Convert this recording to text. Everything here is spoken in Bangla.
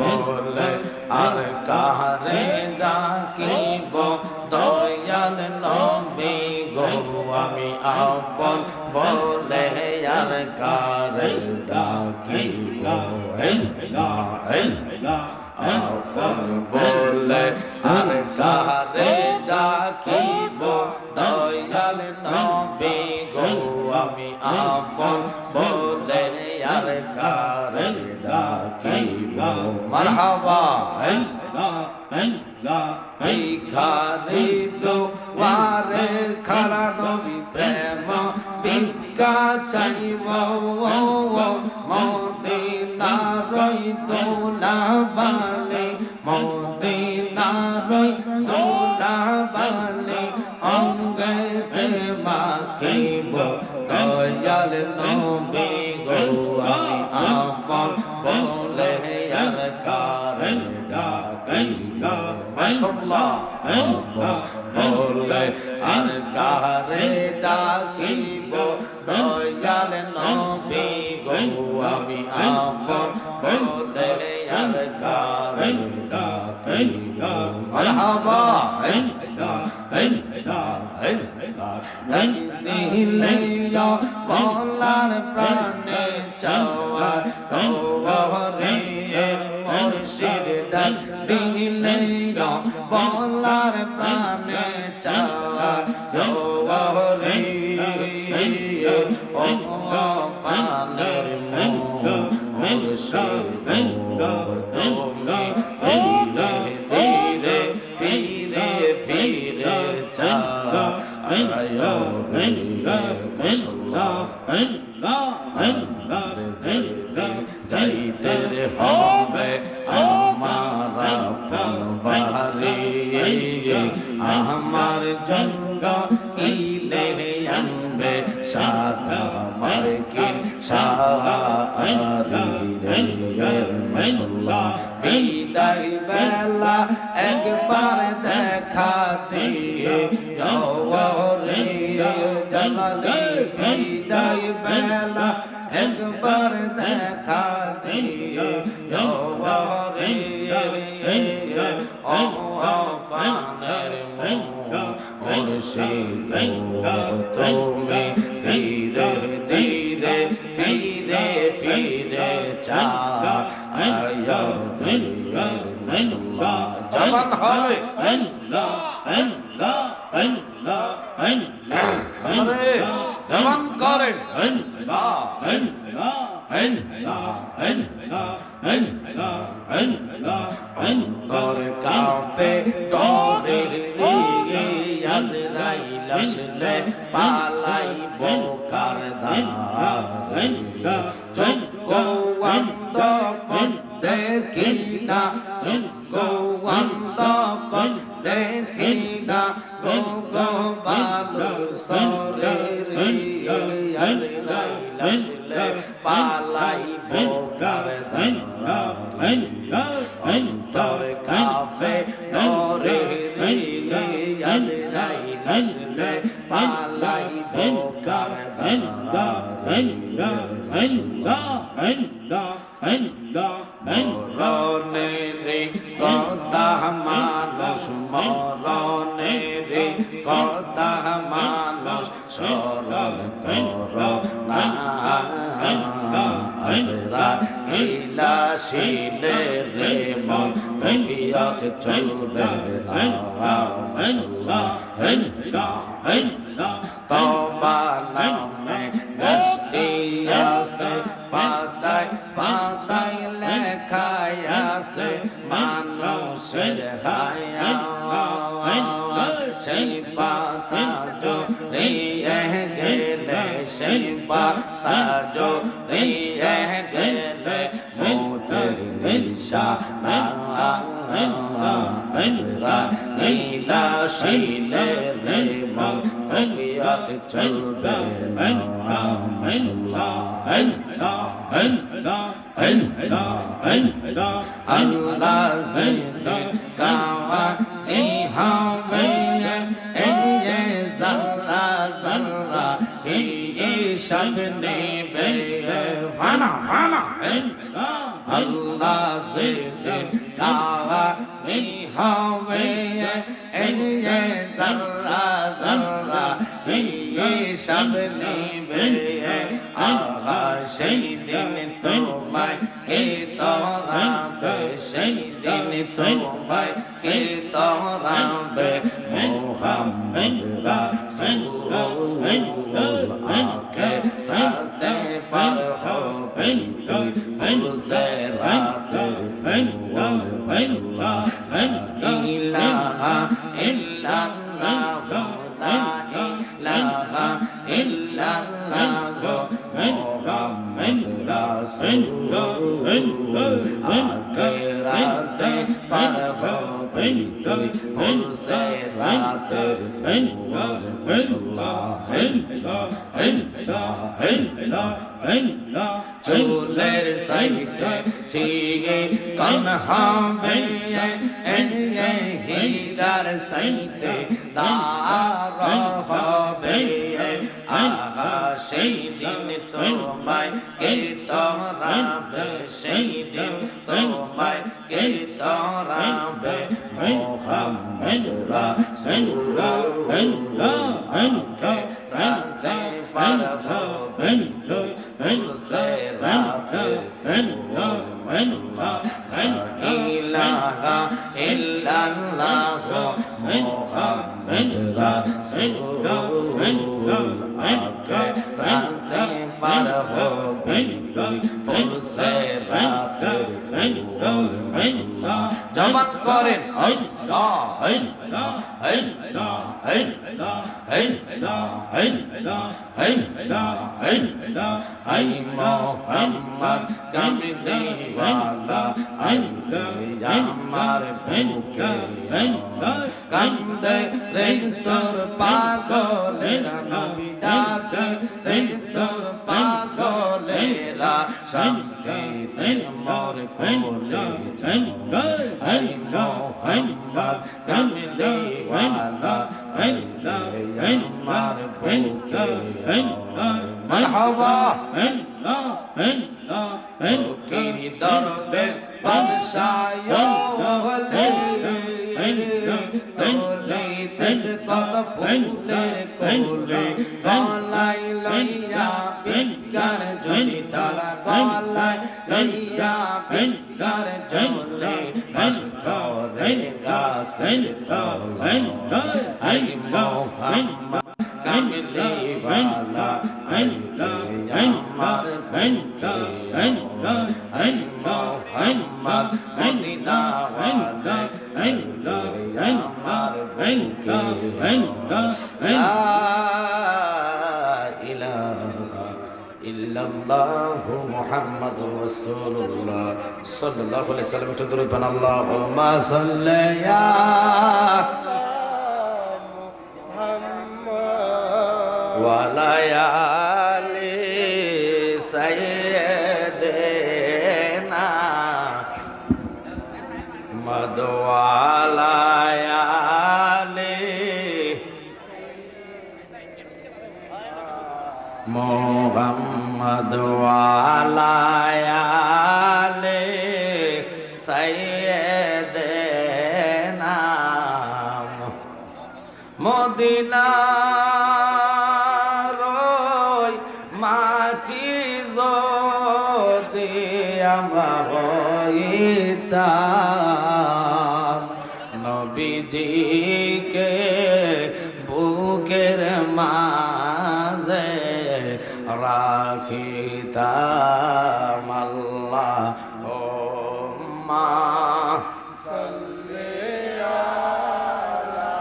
বলে আর কাহারে ডাকিব দয়াল নবী গো আমি আপন বলে আর কাহারে ডাকিব আপন বলে আর কাহারে ডাকিব দয়াল নবী গো আমি আপন বলে আর কাহারে ডাকিব মারহাবা ভিখারি দুয়ারে খারা নবী প্রেম ভিক্ষা চাইব মদিনারই দোলাবালে মদিনারই দোলাবালে অঙ্গে মাখিব দয়াল নবী গো আমি আপন বলে আর কারে ডাকিব মাশাআল্লাহ বলে আর কারে ডাকিব দয়াল নবী গো আমি আপন বলে আর কারে ডাকিব মারহাবা দিলে বলার প্রাণে চাওয়া রে মুর্শিদ ডাক দিলে বলার প্রাণে চাওয়া রে ও পানের মুর্শিদ তুমি ধীরে ধীরে ফিরে চাওয়া যাইতে হবে আমার বাড়ি আমার জন্য কিলে আনবে সাদা মার্কিন শাড়ি বিদায় বেলা একবার দেখা দিয়ে রে জানালে বিদায় বেলা একবার দেখা দিয়ে রে ও পানের মুর্শিদ তুমি ধীরে ধীরে ফিরে ফিরে চাও জবান হবে জবান করেন অন্তর কাঁপে তরে আজরাইল আসলে পালাইব কার ধারে যোগ্য অন্তপন দেখি না যোগ্য অন্তপন দেখি না বালু সরে আজরাইল আসলে পালাইব কার ধারে অন্তর কাঁপে তরে আজরাইল আসলে পালাইব কার ধারে মরণের কথা মানুষ মরণের কথা মানুষ স্মরণ কর না আজরাইল আসিলে রে মন বিয়াত চলবে না তওবা নামে গাছটি আছে পাতায় পাতায় লেখায় আছে মানুষের হায়া সেই পাতা জড়িয়ে গেলে সেই পাতা জড়িয়ে গেলে নিশানা নীলা শিলে রে মন অজ্ঞাত চলবে আল্লাহ জিন্দির কাওয়া জি হবে এ জাল্লা জাল্লা এই শবনে বে ফানা ফানা আল্লাহ জিন্দির কাওয়া জি হবে এ জাল্লা জাল্লা এই শবনে বে আহা সেই দিন তোমায় কে তোরাবে সেই দিন তোমায় কে তোরাবে মুহাম্মদ রাসূলুল্লাহ আকে রাতে পার হবে তুই ফুলসে রাতে ইলাহা ইল্লাল্লাহ লা ইলাহা ইল্লাল্লাহ মুহাম্মদ রাসূলুল্লাহ আকে রাতে পার হবে তুই ফুলসে রাতে চুলের সাইতে চিগে কন হবে হীরার সাইতে তার হবে আহা সেই দিন তোমায় কে তোরাবে সেই দিন তোমায় কে তোরাবে মুহাম্মদ রাসূলুল্লাহ রাতে পার হবে ফুলসে রাতে ইলাহা ইল্লাল্লাহ মুহাম্মদ রাসূলুল্লাহ আকে রাতে পার হবে ফুলসে রাতে জামাত করেন আল্লাহ আল্লাহ আল্লাহ আল্লাহ আল্লাহ আল্লাহ আল্লাহ আই মুহাম্মদ কামলি ওয়ালা আল্লাহ আমার বুকে কান্দে রে তোর পাগলেরা নবী ডাকে রে তোর পাগলেরা শান্তিতে মোর কোলে আই মুহাম্মদ কামলি ওয়ালা আল্লাহ আমার বুকে মারহাবা ফকির দরবেশ বাদশাহ হলে তোলে তেস কত ফুলের কোলে গলায় লইয়া বিজ্ঞান জনি তারা গলায় লইয়া বিজ্ঞান জলে বাস করে গাছের তলায় আই মুহাম্মদ কামলি ওয়ালা আল্লাহ আমার বুকে আই মুহাম্মদ মদিনা ওয়ালা আল্লাহ আমার বুকে লা ইলাহা ইল্লাল্লাহু মুহাম্মাদুর রাসূলুল্লাহ সাল্লাল্লাহু আলাইহি ওয়াসাল্লাম একটু দরুদ পড়ুন আল্লাহুম্মা সাল্লি ইয়া ওয়ালা আলি সাইয়্যিদিনা মদওয়ালা আলি মুহাম্মদ ওয়ালা আলি সাইয়্যিদিনা মদিনা মাটি যদি আমরা হইতাম নবীজিকে বুকের মাঝে রাখিতাম আল্লাহুম্মা সাল্লি আলা